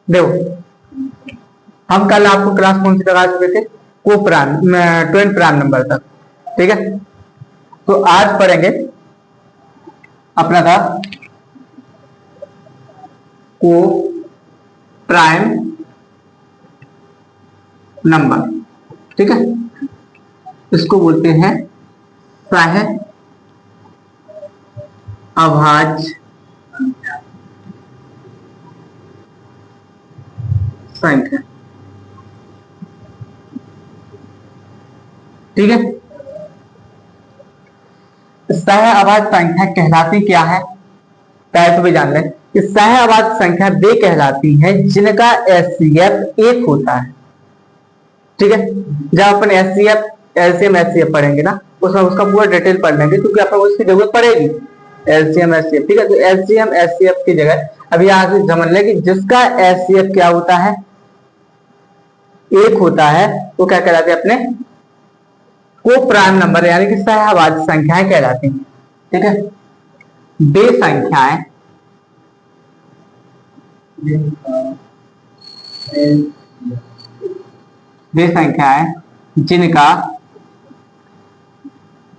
देखो हम कल आपको क्लास कौन सी लगा चुके थे, को प्राइम ट्वेन प्राइम नंबर तक, ठीक है। तो आज पढ़ेंगे अपना था को प्राइम नंबर, ठीक है। इसको बोलते हैं सह अभाज्य संख्या, ठीक है। सह अभाज्य संख्या कहलाती क्या है, टाइप भी जान लें कि सह अभाज्य संख्या वे कहलाती है जिनका एचसीएफ एक होता है, ठीक है। जब अपन एचसीएफ एलसीएम एचसीएफ पढ़ेंगे ना, उसमें उसका पूरा डिटेल पढ़ लेंगे क्योंकि अपन उसकी जरूरत पड़ेगी, एलसीएम एचसीएफ, ठीक है। तो एलसीएम एचसीएफ की जगह अभी यहाँ से समझ लें कि जिसका एचसीएफ क्या होता है, एक होता है, वो क्या कहलाते हैं अपने को प्राइम नंबर यानी कि सहअभाज्य संख्याएं कहलाती हैं, ठीक है। वे संख्याएं जिनका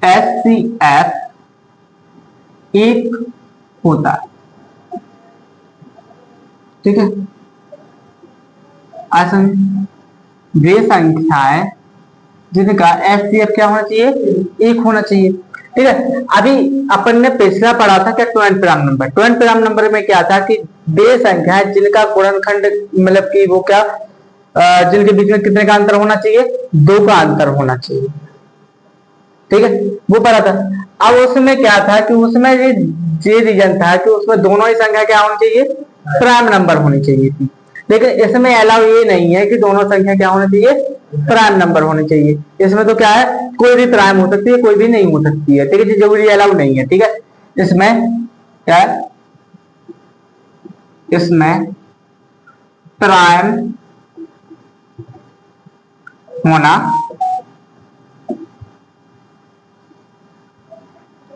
एचसीएफ एक होता है, ठीक है। वे संख्याएं जिनका एचसीएफ क्या होना चाहिए, एक होना चाहिए, ठीक है। अभी अपन ने पिछला पढ़ा था क्या, Twain prime number. Twain prime number में क्या था कि वे संख्याएं जिनका गुणनखंड मतलब कि वो क्या जिनके बीच में कितने का अंतर होना चाहिए, 2 का अंतर होना चाहिए, ठीक है, वो पढ़ा था। अब उसमें क्या था कि उसमें ये रीजन था कि उसमें दोनों ही संख्या क्या होनी चाहिए, प्राइम नंबर होनी चाहिए थी, लेकिन इसमें अलाउ ये नहीं है कि दोनों संख्या क्या होनी चाहिए, प्राइम नंबर होनी चाहिए। इसमें तो क्या है, कोई भी प्राइम हो सकती है, कोई भी नहीं हो सकती है, ठीक है, ये जरूरी अलाउ नहीं है, ठीक है। इसमें क्या है, इसमें प्राइम होना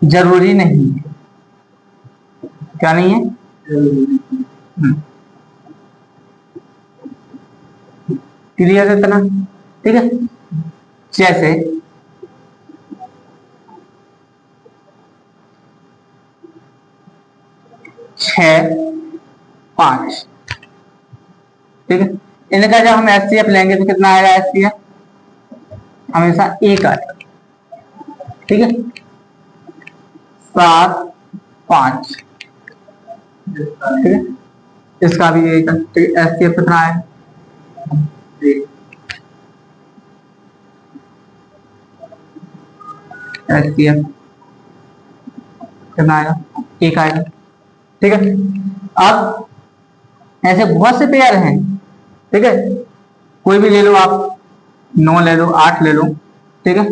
जरूरी नहीं है, क्या नहीं है, क्लियर है इतना, ठीक है। जैसे 6, 5, ठीक है। इनका जब हम एचसीएफ लेंगे तो कितना आएगा, एचसीएफ हमेशा 1 आएगा, ठीक है। 7, 5, ठीक है, इसका भी एक एचसीएफ कितना है, एचसीएफ कितना आएगा, 1 आएगा, ठीक है। अब ऐसे बहुत से पेयर हैं, ठीक है, कोई भी ले लो आप, 9 ले लो, 8 ले लो, ठीक है।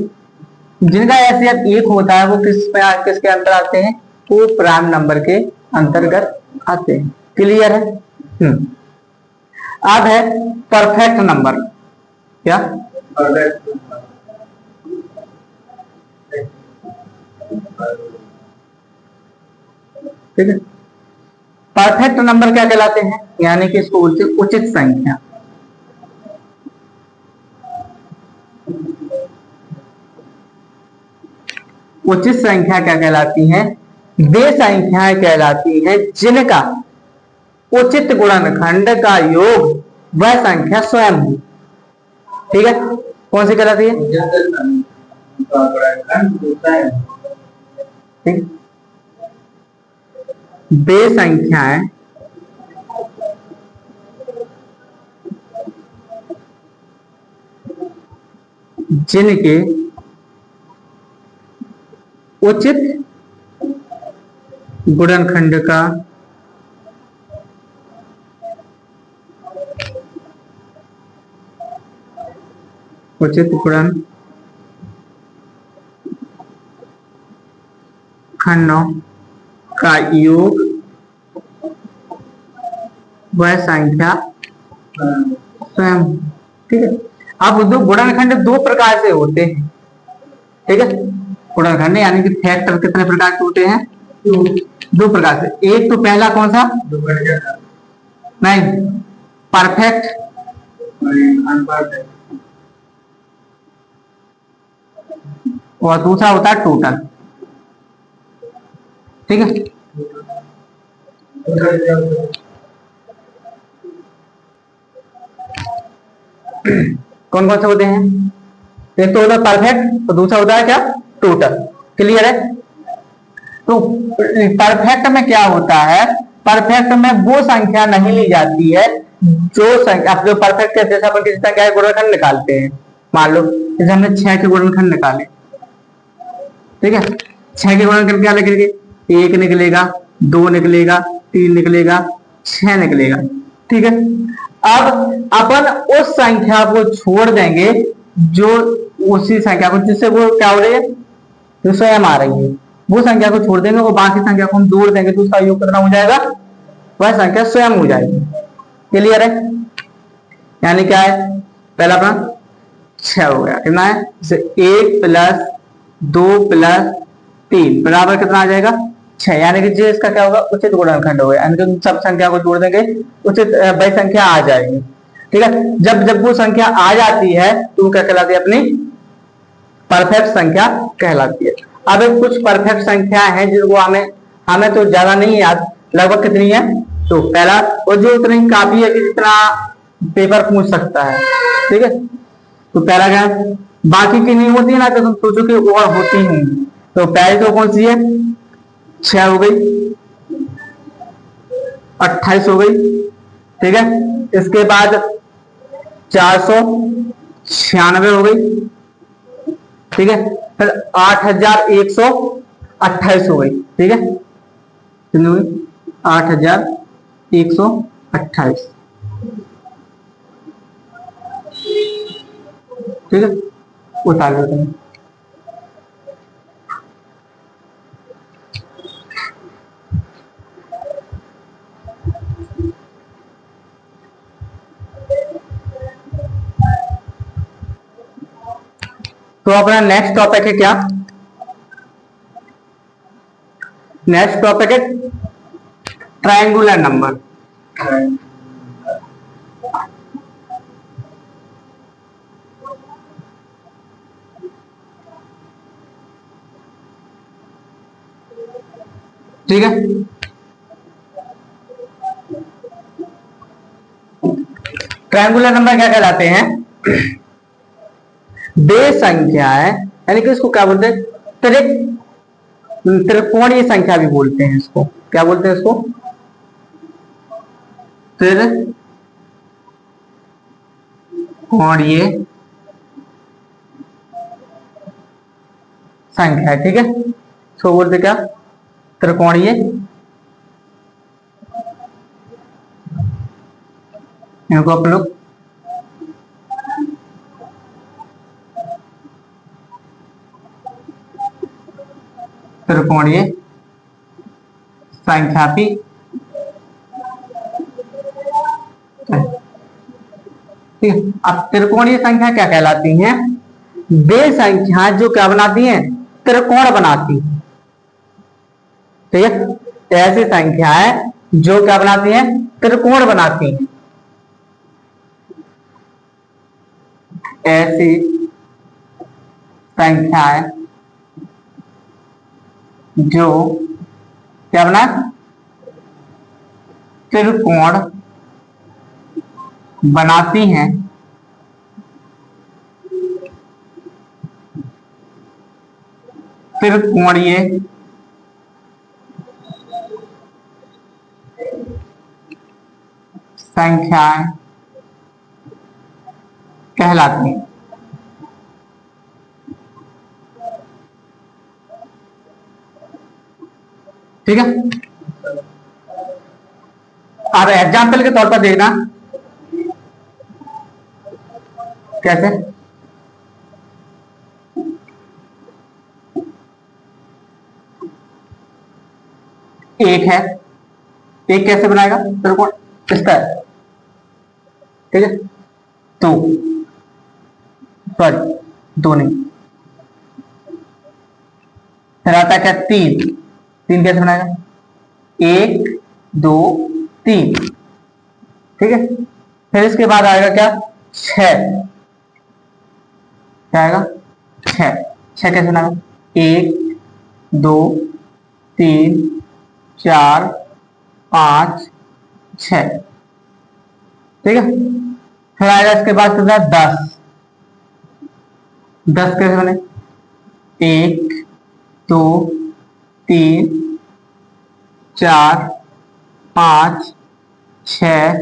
जिनका एचसीएफ 1 होता है वो किसके अंतर आते हैं, वो प्राइम नंबर के अंतर्गत आते हैं, क्लियर है। अब है परफेक्ट नंबर, क्या ठीक है। परफेक्ट नंबर क्या कहलाते हैं, यानी कि इसको बोलते हैं उचित संख्या, उचित संख्या क्या कहलाती है, वे संख्याएं कहलाती हैं जिनका उचित गुणनखंड का योग वह संख्या स्वयं हो, ठीक है। कौन सी कहलाती है, ठीक, वे संख्याएं जिनके उचित गुणनखंड का उचित गुणनखंडों का योग वह संख्या स्वयं, ठीक है। अब दो गुणनखंड 2 प्रकार से होते हैं, ठीक है। गुणनखंड यानी कि फैक्टर कितने प्रकार के होते हैं, 2 प्रकार से। एक तो पहला कौन सा, नहीं परफेक्ट और दूसरा होता है टोटल। ठीक है, कौन कौन से होते हैं? एक तो होता है परफेक्ट और दूसरा होता है क्या? टोटल। क्लियर है? तो परफेक्ट में क्या होता है? परफेक्ट में वो संख्या नहीं ली जाती है जो संख्या, आप जो परफेक्ट है, जैसे अपन किसी संख्या के गुणनखंड निकालते हैं, मान लो जैसे हमने 6 के गुणनखंड निकाले, ठीक है, 6 के गुणनखंड क्या निकलेंगे? 1 निकलेगा, 2 निकलेगा, 3 निकलेगा, 6 निकलेगा। ठीक है, अब अपन उस संख्या को छोड़ देंगे जो उसी संख्या को, जिससे वो क्या हो रही है, जो स्वयं आ रही है, वो संख्या को छोड़ देंगे और बाकी संख्या को हम जोड़ देंगे तो उसका योग कितना हो जाएगा? वह संख्या स्वयं हो जाएगी। क्लियर है? यानी क्या है? पहला अपना 6 हो गया, कितना है? 1 प्लस 2 प्लस 3 बराबर कितना आ जाएगा? 6। यानी कि जो इसका क्या होगा? उचित गुणनखंड होगा, यानी कि सब संख्या को जोड़ देंगे, उचित वही संख्या आ जाएगी। ठीक है, जब जब वो संख्या आ जाती है तो वो क्या कहलाती है? अपनी परफेक्ट संख्या कहलाती है। अब कुछ परफेक्ट संख्या है जिनको हमें तो ज्यादा नहीं याद, लगभग कितनी है? तो पहला, और जो उतनी काफी है कि जितना पेपर पूछ सकता है। ठीक है, तो पहला क्या है? बाकी की नहीं होती है ना, तो तुम सोचो कि और होती होंगी। तो पहली तो कौन सी है? 6 हो गई, 28 हो गई। ठीक है, इसके बाद 496 हो गई। ठीक है, फिर 8128 हो गई। ठीक है, कितनी हुई? 8128। ठीक है, उतार लो तुम। तो अपना नेक्स्ट टॉपिक है क्या? नेक्स्ट टॉपिक है ट्रायंगुलर नंबर। ठीक है, ट्रायंगुलर नंबर क्या कहलाते हैं? वे संख्याएं, यानी कि इसको क्या बोलते हैं? त्रिकोणीय संख्या भी बोलते हैं इसको। क्या बोलते हैं इसको? त्रिकोणीय संख्या। ठीक है, इसको बोलते क्या? त्रिकोणीय। इनको आप लोग त्रिकोणीय संख्या भी। ठीक है, अब त्रिकोणीय संख्या क्या कहलाती हैं? वे संख्या जो क्या बनाती हैं? त्रिकोण बनाती हैं। ठीक है, ऐसी संख्याएं जो क्या बनाती हैं? त्रिकोण बनाती हैं। ऐसी संख्याएं जो क्या बना? त्रिकोण बनाती हैं। त्रिकोणीय संख्याएं कहलाती हैं। ठीक है, अब एग्जाम्पल के तौर पर देखना कैसे। एक है, एक कैसे बनाएगा त्रिकोण? इस तरह। ठीक है, दो, सॉरी दो नहीं, फिर आता है क्या? तीन। तीन कैसे बनाएगा? 1 2 3। ठीक है, फिर इसके बाद आएगा क्या, 6, क्या आएगा, 6, 6 कैसे बनाएगा, 1 2 3 4 5 6, ठीक है। फिर आएगा इसके बाद कितना, 10, 10 कैसे बने, 1 2 3 4 5 6,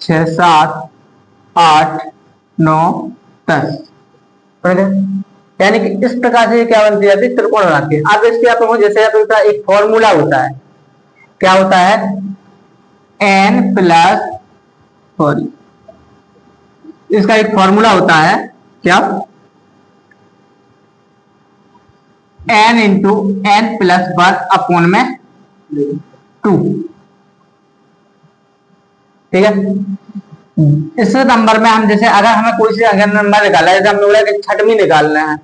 6 7 8 9 10, यानी कि इस प्रकार से ये क्या बनती जाती है, त्रिकोण बनाती है। अब इसके आप जैसे आप एक फॉर्मूला होता है, क्या होता है, n प्लस, सॉरी, इसका एक फॉर्मूला होता है, क्या, n into n plus 1 upon में 2, ठीक है। इस नंबर में हम जैसे अगर हमें कोई सी अगर नंबर निकालना है, जैसे हमने बोला कि छठवीं निकालना है,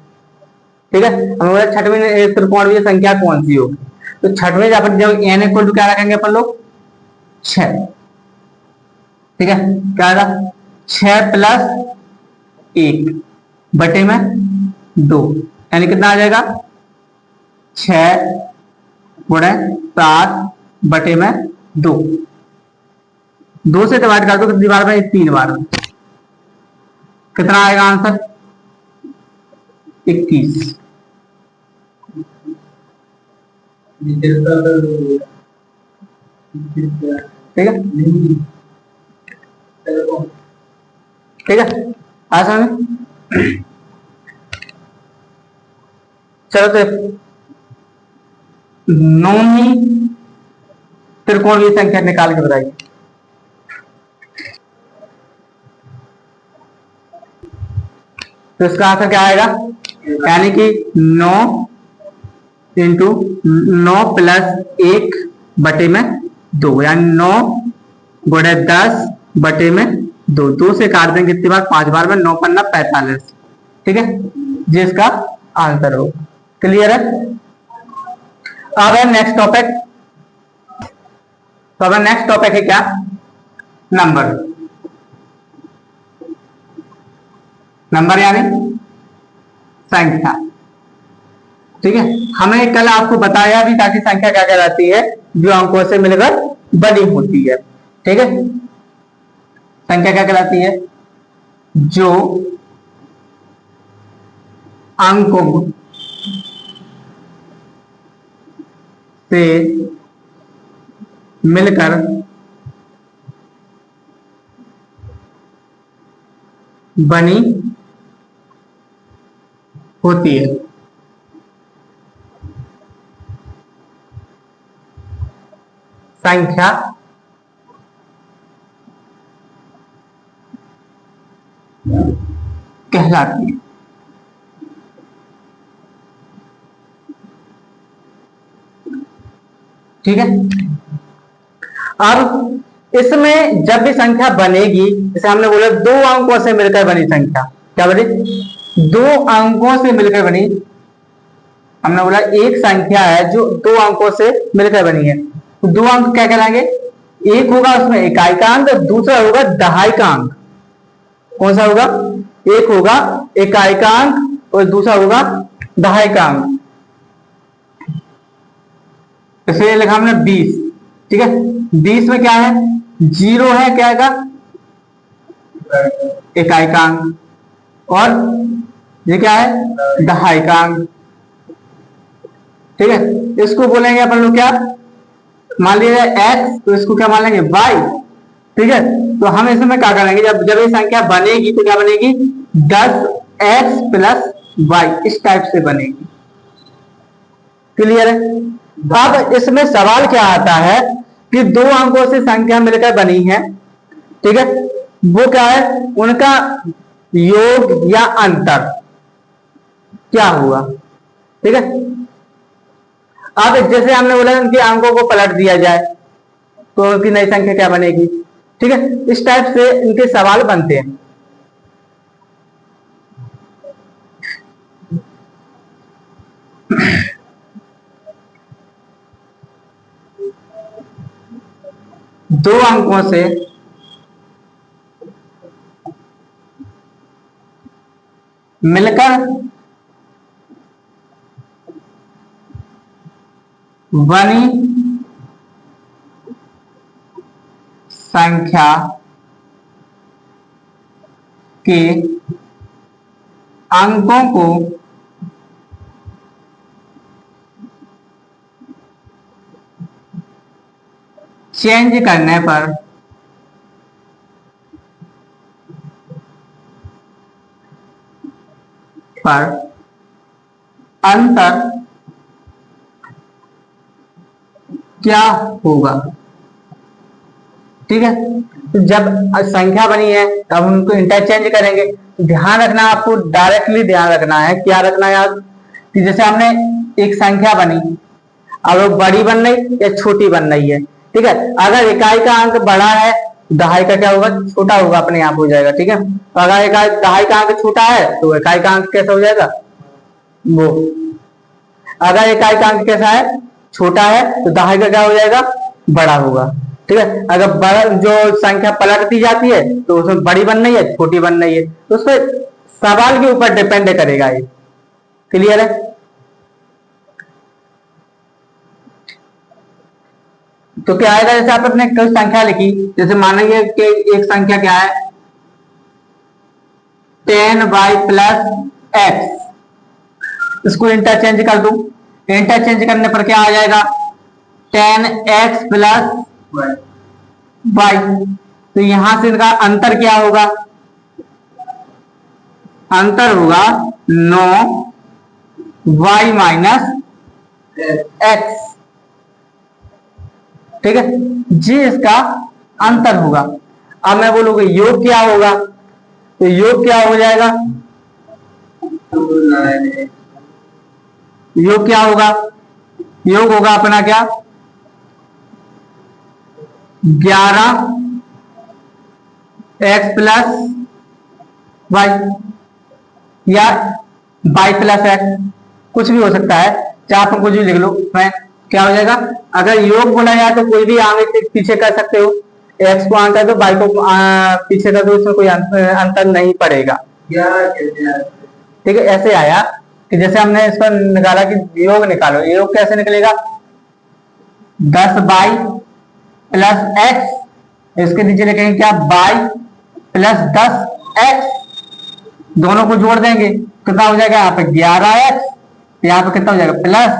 ठीक है, हमें बोला छठवीं त्रिकोणीय संख्या कौन सी होगी, तो छठवें जब n इक्वल टू क्या रखेंगे अपन लोग, 6, ठीक है, क्या आएगा, 6 प्लस 1 बटे में 2, यानी कितना आ जाएगा, 6 गुणे 7 बटे में 2, 2 से डिवाइड कर दो कितनी बार में, 3 बार में, कितना आएगा आंसर, 21, ठीक है, ठीक है, आ समझ। चलो तो नौवीं त्रिकोणीय संख्या निकाल के बताइए। तो इसका आंसर क्या आएगा, यानी कि 9 इंटू 9 प्लस 1 बटे में 2, यानी 9 गुणे 10 बटे में 2, 2 से काट देंगे कितनी बार, 5 बार में, 9 पन्ना 45, ठीक है, ये इसका आंसर हो। क्लियर है। अब है नेक्स्ट टॉपिक, तो अब नेक्स्ट टॉपिक है क्या, नंबर, नंबर यानी संख्या, ठीक है। हमें कल आपको बताया भी था कि संख्या क्या कहलाती है, जो अंकों से मिलकर बनी होती है, ठीक है। संख्या क्या कहलाती है, जो अंकों से मिलकर बनी होती है, संख्या कहलाती है, ठीक है। अब इसमें जब भी संख्या बनेगी, जैसे हमने बोला 2 अंकों से मिलकर बनी संख्या, क्या बनी, 2 अंकों से मिलकर बनी, हमने बोला एक संख्या है जो 2 अंकों से मिलकर बनी है, तो 2 अंक क्या कहलाएंगे, एक होगा उसमें इकाइकांक, दूसरा होगा दहाइकांक, कौन सा होगा, एक होगा इकाइकांक और दूसरा होगा दहाइकांक। इसलिए लिखा हमने 20, ठीक है, 20 में क्या है, 0 है, क्या आएगा, इकाइकांक, और ये क्या है, दहाइकांक, ठीक है। इसको बोलेंगे अपन लोग क्या, मान लीजिए x, तो इसको क्या मान लेंगे, y, ठीक है। तो हम इसमें क्या करेंगे, जब जब ये संख्या बनेगी तो क्या बनेगी, 10x प्लस y, इस टाइप से बनेगी। क्लियर है। अब इसमें सवाल क्या आता है कि 2 अंकों से संख्या मिलकर बनी है, ठीक है, वो क्या है, उनका योग या अंतर क्या हुआ, ठीक है। अब जैसे हमने बोला उनके अंकों को पलट दिया जाए तो उनकी नई संख्या क्या बनेगी, ठीक है, इस टाइप से इनके सवाल बनते हैं। दो अंकों से मिलकर बनी संख्या के अंकों को चेंज करने पर अंतर क्या होगा। ठीक है, तो जब संख्या बनी है तब उनको इंटरचेंज करेंगे। ध्यान रखना, आपको डायरेक्टली ध्यान रखना है, क्या रखना है याद, कि जैसे हमने एक संख्या बनी, अब वो बड़ी बन रही या छोटी बन रही है। ठीक है, अगर इकाई का अंक बड़ा है, दहाई का क्या होगा, छोटा होगा, अपने आप हो जाएगा। ठीक है, तो अगर इकाई दहाई का अंक छोटा है तो इकाई का अंक कैसा हो जाएगा, वो। अगर इकाई का अंक कैसा है, छोटा है, तो दहाई का क्या हो जाएगा, बड़ा होगा। ठीक है, अगर बड़ा जो संख्या पलट दी जाती है तो उसमें बड़ी बन रही है, छोटी बन रही है, तो उस पर सवाल के ऊपर डिपेंड करेगा ये। क्लियर है। तो क्या आएगा, जैसे आप अपने कोई संख्या लिखी, जैसे मानेंगे कि एक संख्या क्या है, 10y+x, इसको इंटरचेंज कर दूं। इंटरचेंज करने पर क्या आ जाएगा, 10x+y। तो यहां से इनका अंतर क्या होगा, अंतर होगा 9y-x। ठीक है, जी इसका अंतर होगा। अब मैं बोलूंगा योग क्या होगा, तो योग क्या हो जाएगा, योग क्या होगा, योग होगा अपना क्या, 11x+y या y+x, कुछ भी हो सकता है, चाहे आप कुछ भी लिख लो। मैं क्या हो जाएगा, अगर योग बोला जाए तो कोई भी आगे पीछे कर सकते हो, x को आगे कर दो, y को पीछे कर दो, इसमें कोई अंतर नहीं पड़ेगा। ठीक है, ऐसे आया कि जैसे हमने इस पर निकाला कि योग निकालो, योग कैसे निकलेगा, 10y+x, इसके नीचे लिखेंगे क्या, y+10x, दोनों को जोड़ देंगे, कितना हो जाएगा, यहाँ पे 11x, यहाँ पे कितना हो जाएगा प्लस,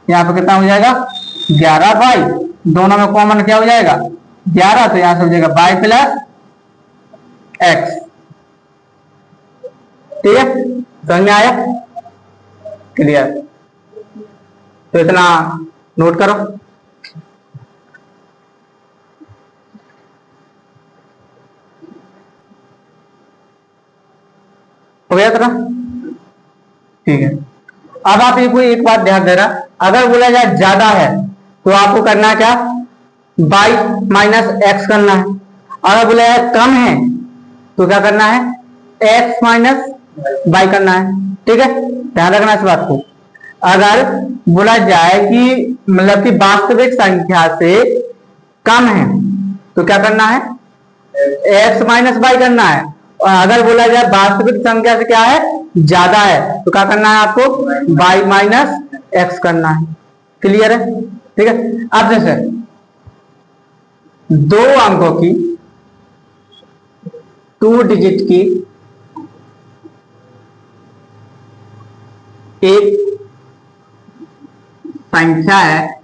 यहाँ पे कितना हो जाएगा 11y, दोनों में कॉमन क्या हो जाएगा 11, तो यहां से हो जाएगा y+x। ठीक है, समझ में आया, क्लियर। तो इतना नोट करो। हो गया इतना, ठीक है। अब आप एक बात ध्यान देना, अगर बोला जाए ज्यादा है तो आपको करना है क्या, y-x करना है। अगर बोला जाए कम है तो क्या करना है, x-y करना है। ठीक है, ध्यान रखना इस बात को। अगर बोला जाए कि मतलब कि वास्तविक संख्या से कम है तो क्या करना है, x-y करना है। और अगर बोला जाए वास्तविक संख्या से क्या है, ज्यादा है, तो क्या करना है आपको, y-x करना है। क्लियर है। ठीक है, अब जैसे दो अंकों की, 2 डिजिट की एक संख्या है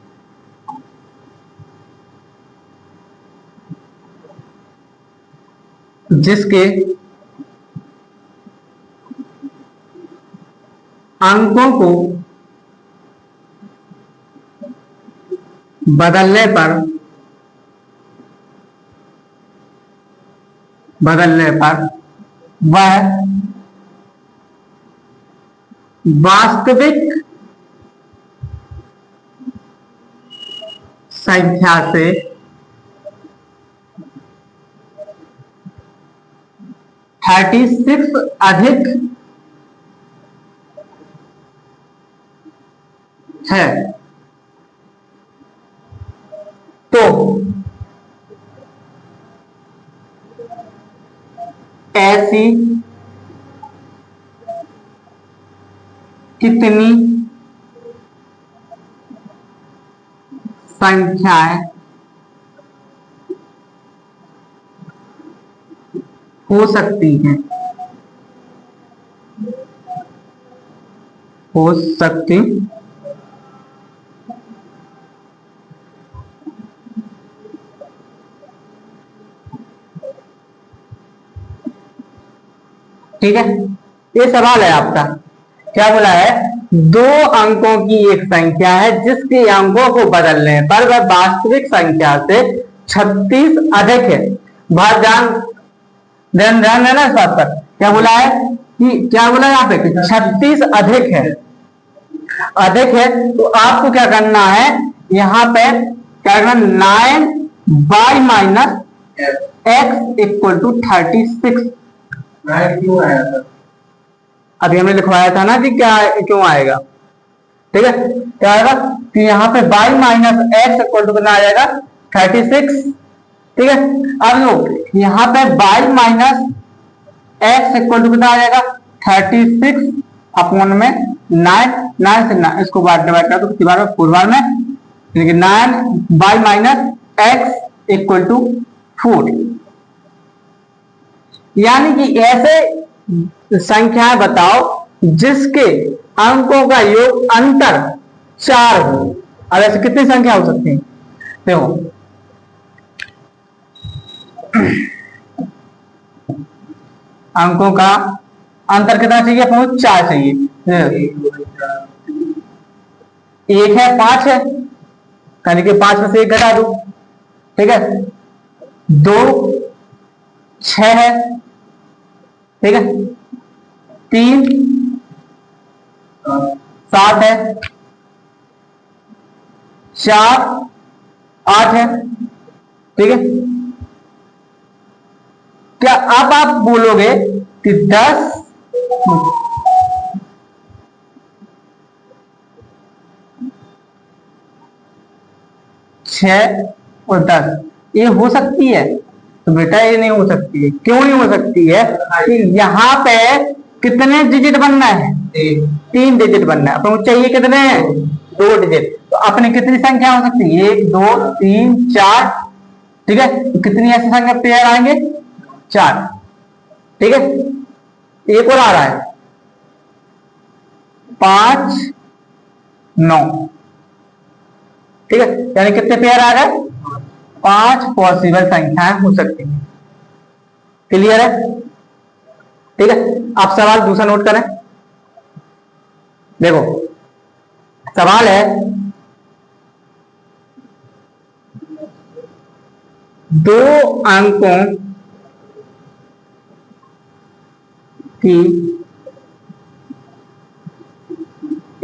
जिसके अंकों को बदलने पर वह वास्तविक संख्या से 36 अधिक है, तो ऐसी कितनी संख्याएं हो सकती हैं, हो सकती ठीक है। ये सवाल है आपका, क्या बोला है, दो अंकों की एक संख्या है जिसके अंकों को बदलने पर वह वास्तविक संख्या से 36 अधिक है। बात ध्यान ध्यान ध्यान है ना इस बात पर। क्या बोला है कि क्या बोला है यहाँ पे 36 अधिक है, अधिक है तो आपको क्या करना है यहाँ पे, क्या करना, 9y-x = 36। क्यों आया था, अभी हमने लिखवाया था ना कि क्या क्यों आएगा। ठीक है, क्या आएगा कि यहाँ पे y-x कितना आ जाएगा 36। ठीक है, अब लो यहाँ पे y-x कितना आ जाएगा 36 अपॉन में 9 से 9 इसको बार डिवाइड कर दो कितनी बार में, 4 बार में, यानी 9y-x = 4। यानी कि ऐसे संख्याएं बताओ जिसके अंकों का योग अंतर 4 हो। अब ऐसे कितनी संख्या हो सकती है, देखो अंकों का अंतर कितना चाहिए अपने, 4 चाहिए। एक है 5 है, यानी कि 5 में से 1 घटा दो। ठीक है, 2 6 है, ठीक है, 3 7 है, 4 8 है। ठीक है, क्या अब आप बोलोगे कि 10 6 और 10 ये हो सकती है, तो बेटा ये नहीं हो सकती है। क्यों नहीं हो सकती है कि यहाँ पे कितने डिजिट बनना है, 3 डिजिट बनना है, अपन चाहिए कितने हैं 2 डिजिट। तो अपने कितनी संख्या हो सकती है, 1 2 3 4। ठीक है, तो कितनी ऐसी संख्या पेयर आएंगे 4। ठीक है, एक और आ रहा है 5 9। ठीक है, यानी कितने पेयर आ गए, 5 पॉसिबल संख्याएं हो सकती हैं। क्लियर है। ठीक है, आप सवाल दूसरा नोट करें। देखो सवाल है, दो अंकों की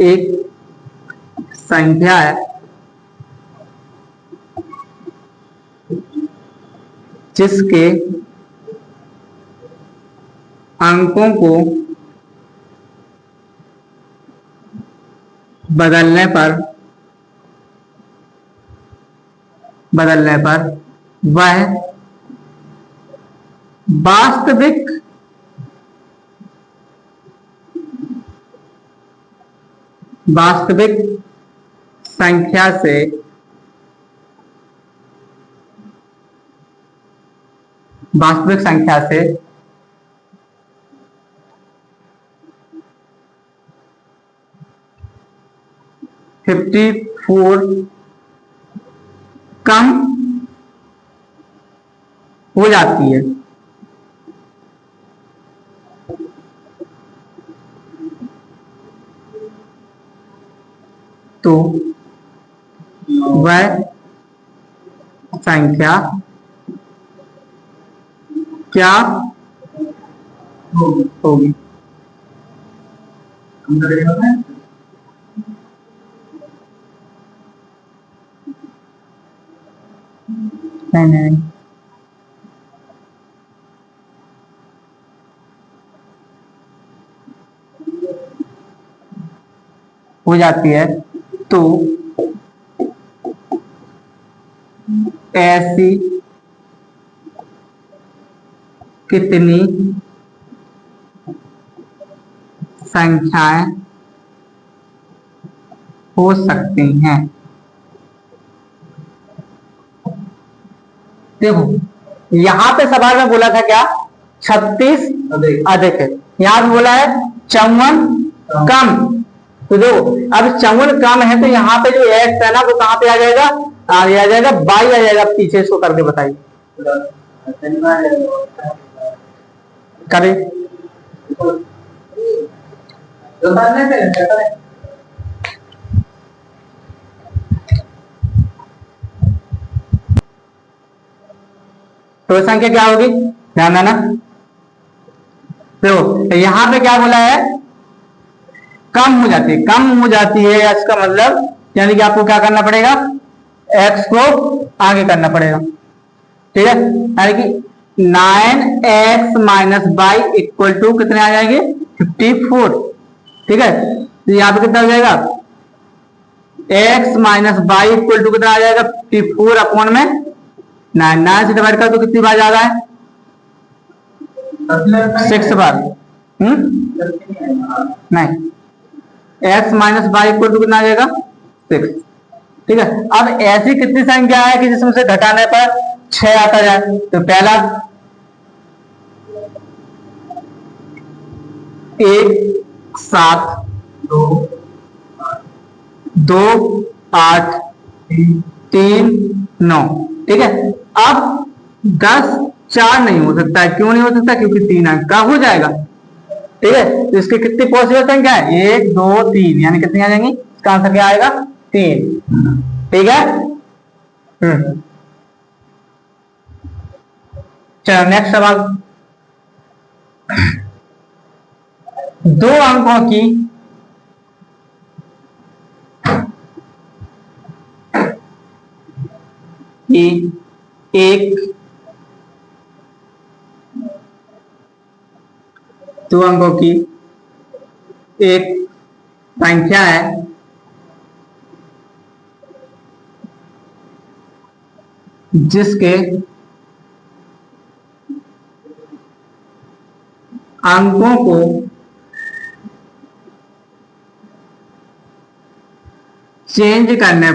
एक संख्या है जिसके अंकों को बदलने पर वह वास्तविक संख्या से 54 कम हो जाती है। तो वह संख्या क्या होगी। नहीं हो जाती है, तो ऐसी कितनी संख्याएं हो सकती हैं। देखो यहां पे सवाल में बोला था क्या, 36 अधिक है, यहां पे बोला है 54 कम। तो देखो अब 54 कम है तो यहाँ पे जो एक्स है ना वो कहाँ पे आ जाएगा, आगे आ जाएगा, बाई आ जाएगा। पीछे इसको करके बताइए, करें तो संख्या क्या होगी, ध्यान देना। देखो यहां पे क्या बोला है, कम हो जाती है, कम हो जाती है, इसका मतलब यानी कि आपको क्या करना पड़ेगा, एक्स को आगे करना पड़ेगा। ठीक है, यानी कि 9x minus y equal to कितने आ जाएंगे, 54। ठीक है, तो यहाँ पे कितना हो जाएगा, x minus y equal to कितना आ जाएगा, 54 अपॉन में 9 से डिवाइड कर तो कितनी बार जा रहा है, 6 बार। नहीं, x minus y equal to कितना आ जाएगा, 6। ठीक है, अब ऐसी कितनी संख्या है कि जिसमें से घटाने पर 6 आता जाए। तो पहला 1 7 2 8 3 9। ठीक है, अब 10 4 नहीं हो सकता है, क्यों नहीं हो सकता, क्योंकि 3 अंक का हो जाएगा। ठीक है, तो इसके कितनी पॉसिबल संख्या है, 1 2 3, यानी कितनी आ जाएंगी, इसका आंसर क्या आएगा, 3। ठीक है, चलो नेक्स्ट सवाल। 2 अंकों की एक 2 अंकों की एक संख्या है जिसके अंकों को चेंज करने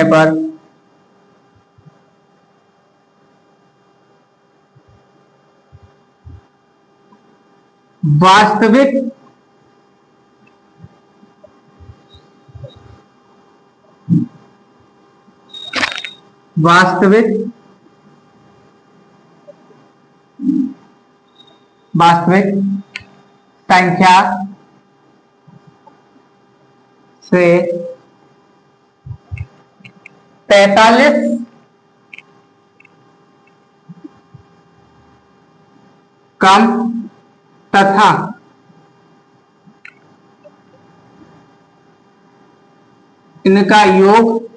पर वास्तविक वास्तविक वास्तविक संख्या से 43 कम तथा इनका योग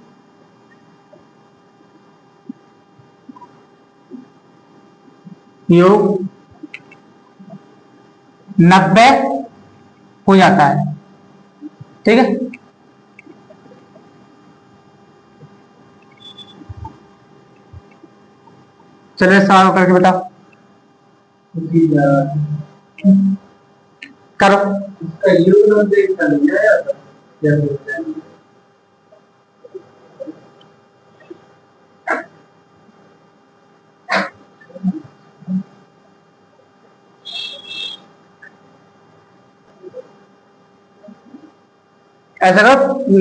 90 हो जाता है। ठीक है, चलिए सवाल करके बताओ, करो। ऐसा करो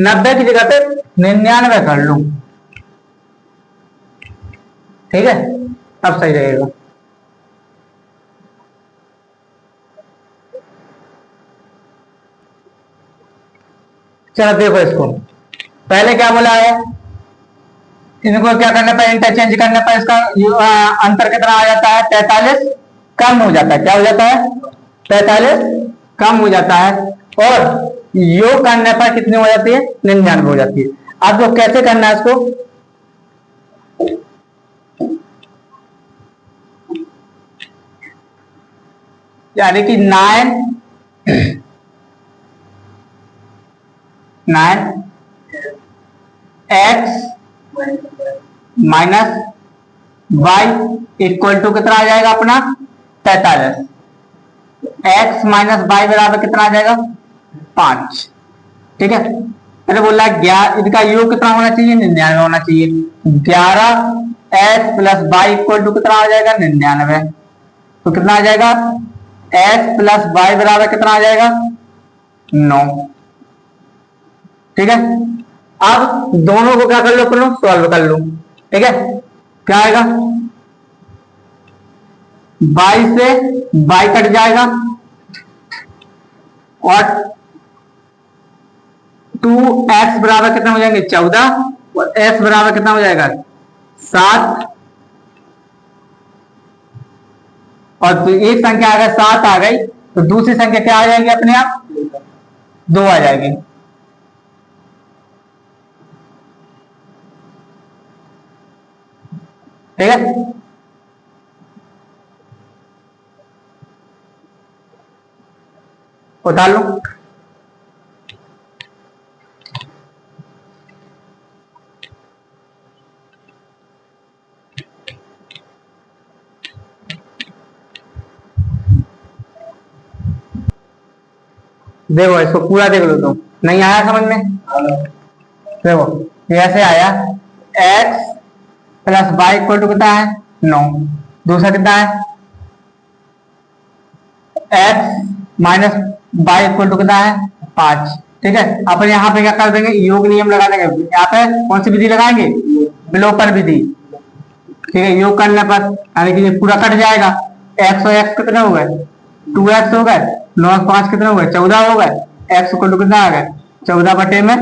90 की जगह पे 99 कर लूं। ठीक है, अब सही रहेगा। चलो देखो इसको, पहले क्या बोला है, इनको क्या करने पर, इंटरचेंज करने पर इसका अंतर कितना आ जाता है, 43 कम हो जाता है। क्या हो जाता है, 43 कम हो जाता है, और योग करने पर कितनी हो जाती है, 99 हो जाती है। अब तो कैसे करना है इसको, यानी कि 9 x minus y equal to कितना आ जाएगा अपना 43। एक्स माइनस वाई बराबर कितना आ जाएगा 5। ठीक है, मैंने बोला 11, इनका योग कितना होना चाहिए 99 होना चाहिए। 11 x plus y equal to कितना आ जाएगा 99। तो कितना आ जाएगा एक्स प्लस वाई बराबर कितना आ जाएगा 9। ठीक है, अब दोनों को क्या कर लो, सॉल्व कर लो। ठीक है, क्या आएगा, बाई से बाई कट जाएगा और 2x बराबर कितना हो जाएंगे 14 और x बराबर कितना हो जाएगा 7। और तो एक संख्या अगर 7 आ गई तो दूसरी संख्या क्या आ जाएगी अपने आप 2 आ जाएगी। ठीक है, उतार लो। देखो इसको पूरा देख लो, तो नहीं आया समझ में। देखो ऐसे आया x plus y equal to कितना है 9। दूसरा कितना है x minus y equal to कितना है 5। ठीक है, अपन यहाँ पे क्या कर देंगे, योग नियम लगा देंगे। यहाँ पे कौन सी विधि लगाएंगे, विलोपन विधि। ठीक है, योग करने पर यानी कि पूरा कट जाएगा। x और x कितने हो गए 2x हो गए, 9 और 5 कितने हो गए 14 हो गए। x इक्वल टू कितना आ गया 14 बटे में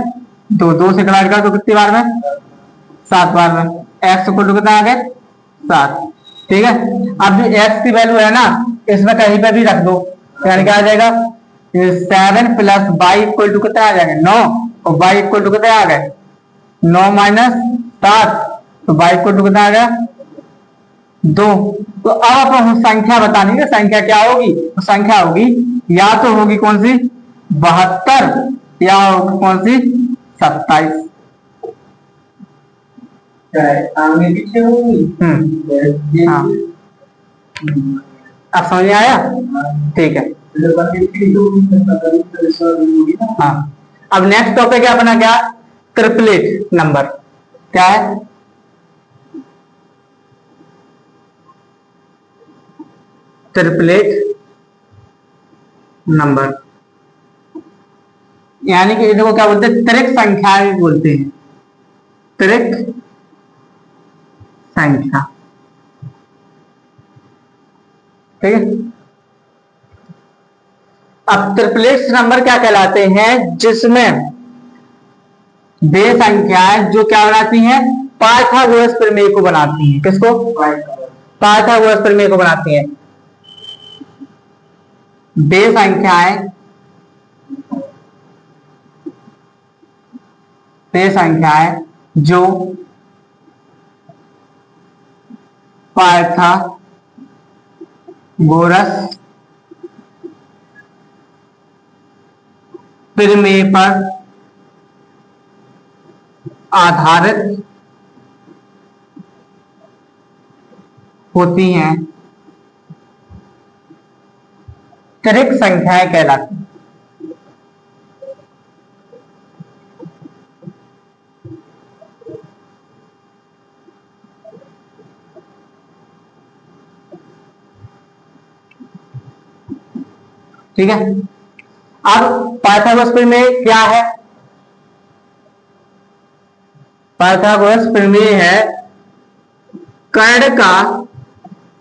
2 से डिवाइड कर दो कितनी बार में 7 बार में। x इक्वल टू कितना आ गया 7। ठीक है, अब जो x की वैल्यू है ना इसमें कहीं पे भी रख दो, यानी क्या आ जाएगा 7 प्लस वाई इक्वल टू कितना आ जाएगा 9 और y इक्वल टू कितना आ गया 9 माइनस 7 तो y इक्वल टू कितना आ गया 2। तो अब अपन संख्या बतानी है, संख्या क्या होगी, तो संख्या होगी या तो होगी कौन सी 72 या होगी कौन सी 27। आगे पीछे होगी। हाँ, अब समझ में आया। ठीक है, हाँ, अब नेक्स्ट टॉपिक है अपना क्या, ट्रिपलेट नंबर। क्या है ट्रिपलेट नंबर, यानी कि इनको क्या बोलते हैं, त्रिक संख्याएं बोलते हैं, त्रिक संख्या। ठीक है, अब ट्रिपलेट नंबर क्या कहलाते हैं, जिसमें वे संख्याएं जो क्या बनाती हैं, पाइथागोरस प्रमेय को बनाती हैं। किसको, पाइथागोरस प्रमेय को बनाती हैं। वे संख्याएं जो पाइथागोरस प्रमेय पर आधारित होती हैं, त्रिक संख्याएं कहलाती हैं। ठीक है, अब पाइथागोरस प्रमेय क्या है, पाइथागोरस प्रमेय है कर्ण का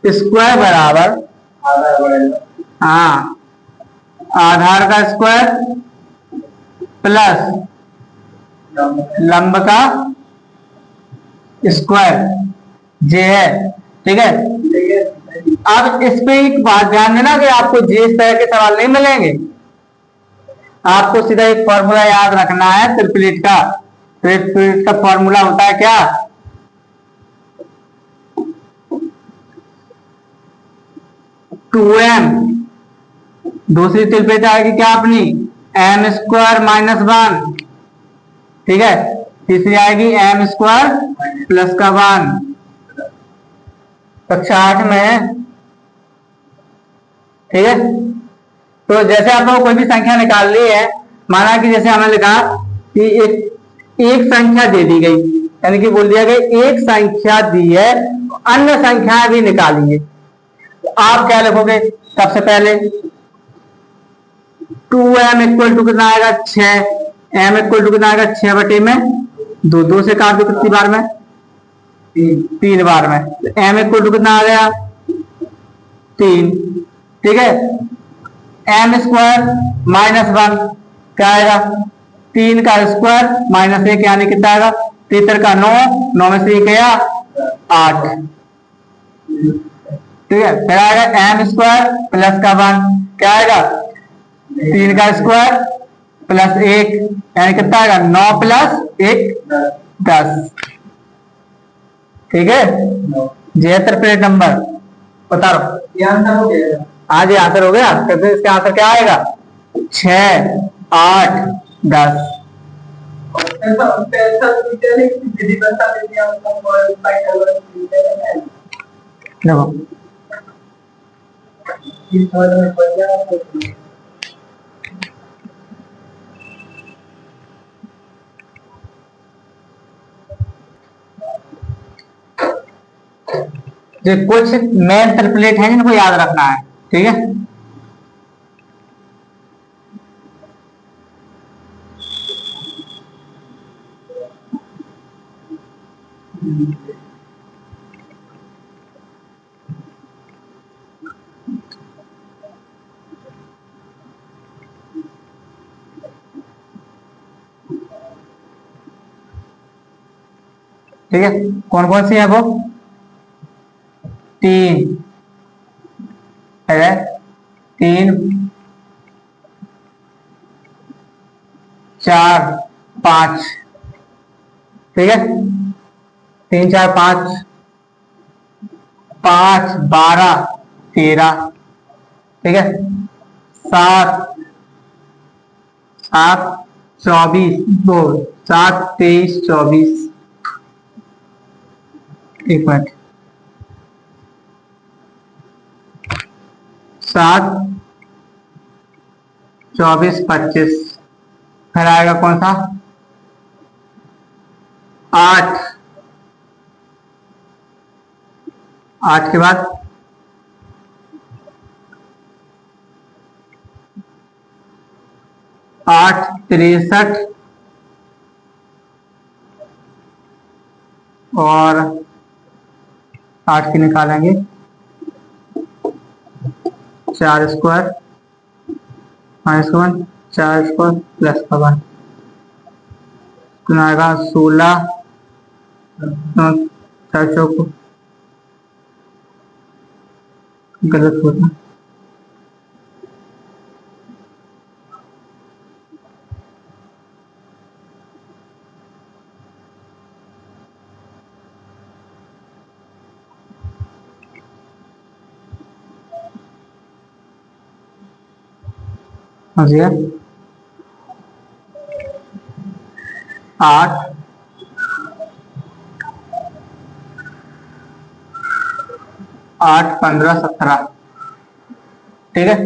स्क्वायर बराबर, हाँ, आधार का स्क्वायर प्लस लंब का स्क्वायर जे है। ठीक है, अब इस पे एक बात ध्यान देना कि आपको जे इस तरह के सवाल नहीं मिलेंगे, आपको सीधा एक फॉर्मूला याद रखना है ट्रिपलेट का। ट्रिपलेट का फॉर्मूला होता है क्या, 2m, दूसरी ट्रिपलेट आएगी क्या अपनी m² - 1। ठीक है, तीसरी आएगी एम स्क्वायर प्लस का 1। कक्षा 8 में है, ठीक है। तो जैसे आप लोग कोई भी संख्या निकाल ली है, माना कि जैसे हमने लिखा कि एक संख्या दे दी गई, यानी कि बोल दिया गया एक संख्या दी है, अन्य संख्याएं भी निकाली है। तो आप क्या लिखोगे? सबसे पहले 2m इक्वल टू कितना आएगा? 6। m इक्वल टू कितना आएगा? 6 बटे में 2, 2 से काट दो कितनी बार में? 3 बार में। तो m इक्वल टू कितना आ गया? 3, ठीक है। एम स्क्वायर माइनस 1 क्या आएगा? 3 का स्क्वायर माइनस 1 यानी कितना आएगा? 73 का 9, 9 में से 1 गया 8, ठीक है। फिर आएगा एम स्क्वायर प्लस का 1 क्या आएगा? 3 का स्क्वायर प्लस 1 यानी कितना आएगा? 9 प्लस 1 10, ठीक है। 73 पेज नंबर बता रहा हूं। ये आंसर हो गया। आज ये आंसर हो गया। तो इसका आंसर क्या आएगा? 6 8 10। जो कुछ मेन सर्कुलेट है जिनको याद रखना है, ठीक है। ठीक है, कौन कौन सी है वो? 3 है, 3 4 5, ठीक है। 3 4 5 5 12 13, ठीक है। 7 7 24 2 7 23 24, एक मिनट। 7 24 25, फिर आएगा कौन सा? 8 8 के बाद 8 63 और 8 की निकालेंगे 4 स्क्वायर माइनस 1 4 स्क्वायर प्लस का 1 कितना आएगा? 16 4 चौक गलत होता है। 8 8 15 17, ठीक है।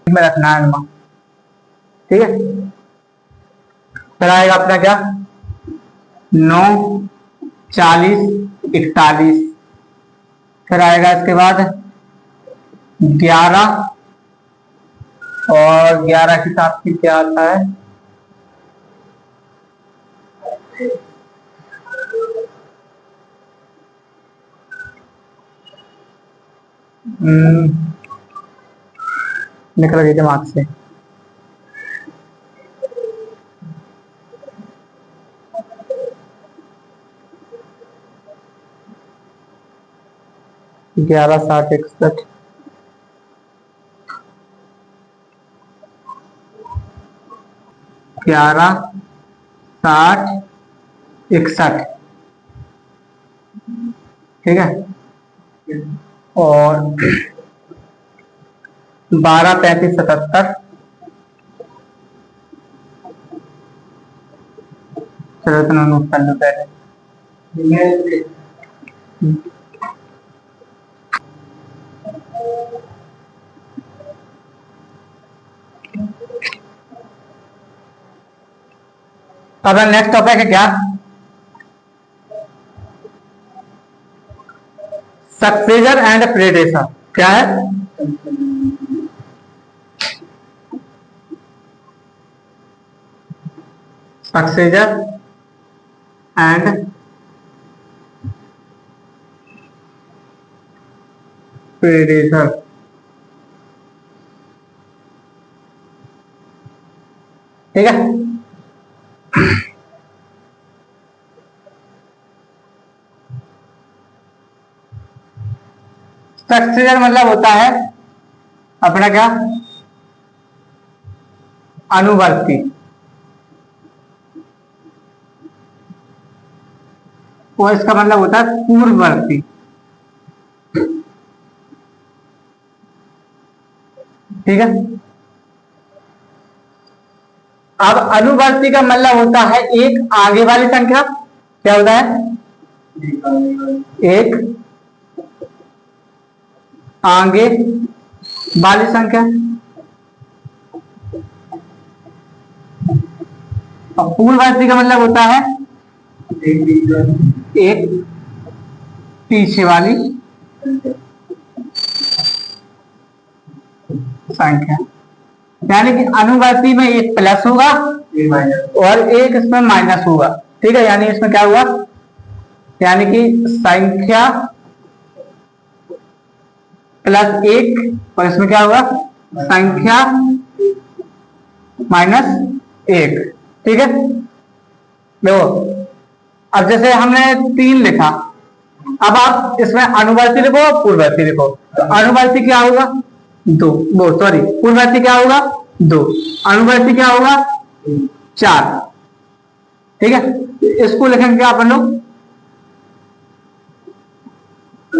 में रखना है, ठीक है। फिर आएगा अपना क्या? 9 40 41, फिर आएगा इसके बाद 11 और 11 के साथ फिर क्या आता है? निकल गई दिमाग से। ग्यारह 60 61, 11 60 61, ठीक है। और 12 35 77, करो इतना नोट कर लो पहले। अब नेक्स्ट टॉपिक है क्या, सक्सेसर एंड प्रेडेसर। क्या है, सक्सेसर एंड प्रेडेसर। ठीक है, सक्सेसर मतलब होता है अपना क्या, अनुवर्ती। और इसका मतलब होता है पूर्ववर्ती। ठीक है, अब अनुवर्ती का मतलब होता है एक आगे वाली संख्या। क्या होता है, एक आगे वाली संख्या। और पूर्ववर्ती का मतलब होता है एक पीछे वाली संख्या। यानी कि अनुवर्ती में एक प्लस होगा और एक इसमें माइनस होगा। ठीक है, यानी इसमें क्या हुआ, यानी कि संख्या प्लस एक और इसमें क्या होगा, संख्या माइनस एक। ठीक है, देखो अब जैसे हमने 3 लिखा, अब आप इसमें अनुवर्ती लिखो और पूर्ववर्ती लिखो। तो अनुवर्ती क्या होगा, 2, वो सॉरी पूर्ववर्ती क्या होगा 2, अनुवर्ती क्या होगा 4। ठीक है, इसको लिखेंगे क्या अपन लोग,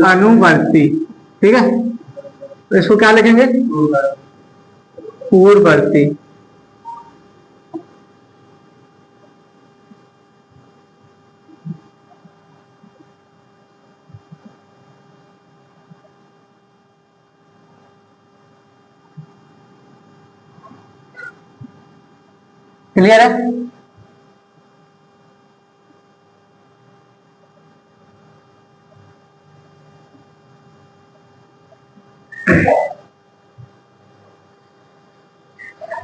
अनुवर्ती। ठीक है, तो इसको क्या लिखेंगे, पूर्ववर्ती। क्लियर है,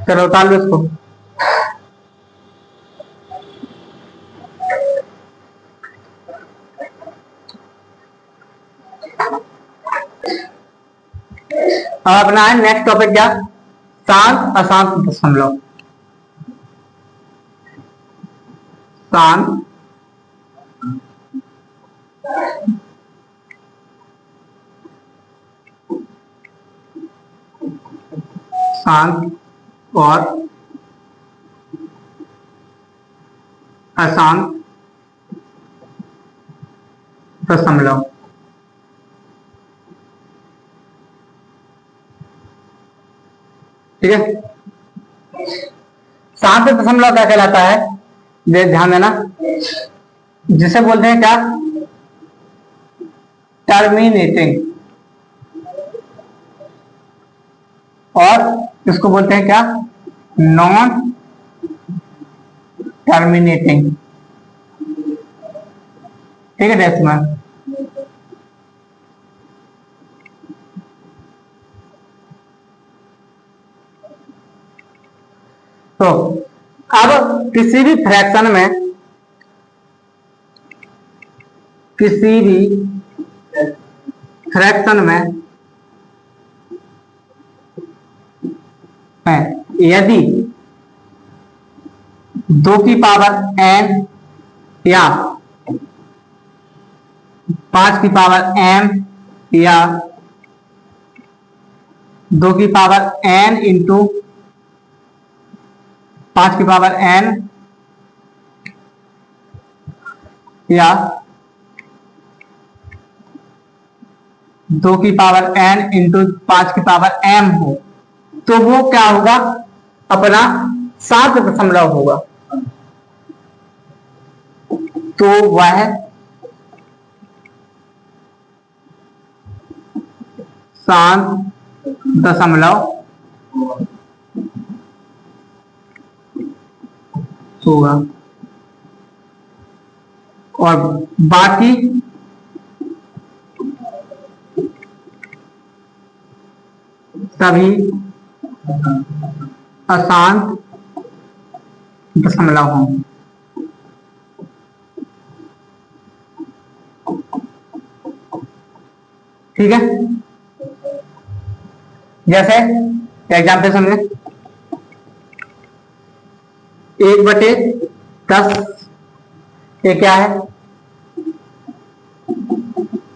चलो उतार लो इसको। अब अपना है नेक्स्ट टॉपिक क्या, शांत अशांत दशमलव। शांत शांत और अशांत दशमलव। ठीक है, शांत दशमलव क्या कहलाता है, ध्यान देना, जिसे बोलते हैं क्या, टर्मिनेटिंग, और इसको बोलते हैं क्या, नॉन टर्मिनेटिंग। ठीक है, डेसिमल। तो अब किसी भी फ्रैक्शन में, किसी भी फ्रैक्शन में यदि 2 की पावर n या 5 की पावर m या 2 की पावर n इंटू 5 की पावर n या 2 की पावर n इंटू 5 की पावर m हो, तो वो क्या होगा, अपना 7 दशमलव होगा। तो वह शांत दशमलव होगा और बाकी सभी अशांत दशमलव होंगे। ठीक है, जैसे एग्जाम्पल समझे, 1/10 ये क्या है,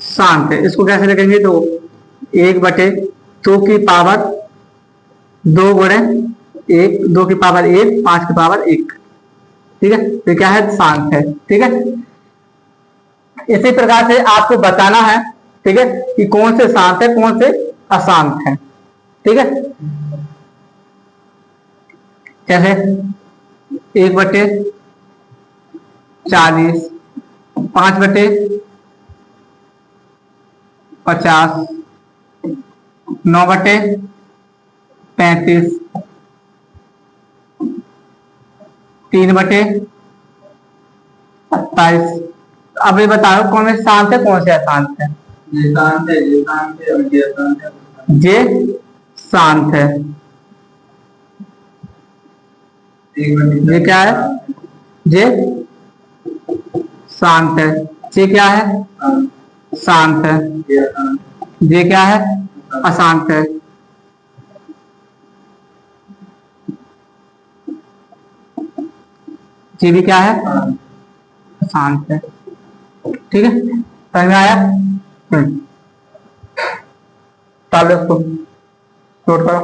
शांत है। इसको कैसे लिखेंगे, तो 1/2 की पावर 2 गुणे 1, 2 की पावर 1, 5 की पावर 1। ठीक है, तो क्या है, शांत है। ठीक है, इसी प्रकार से आपको बताना है, ठीक है, कि कौन से शांत है कौन से अशांत है। ठीक है, जैसे 1/40, 5/50, 9/35, 3/27। अब ये बताओ कौन से शांत है कौन से अशांत है। ये शांत है, ये शांत है और ये अशांत है। ये शांत है। ये क्या है, ये शांत है। ये क्या है, शांत है। ये क्या है, अशांत है। ये भी क्या है, शांत है। ठीक है, समझ में आया। उसको नोट करो।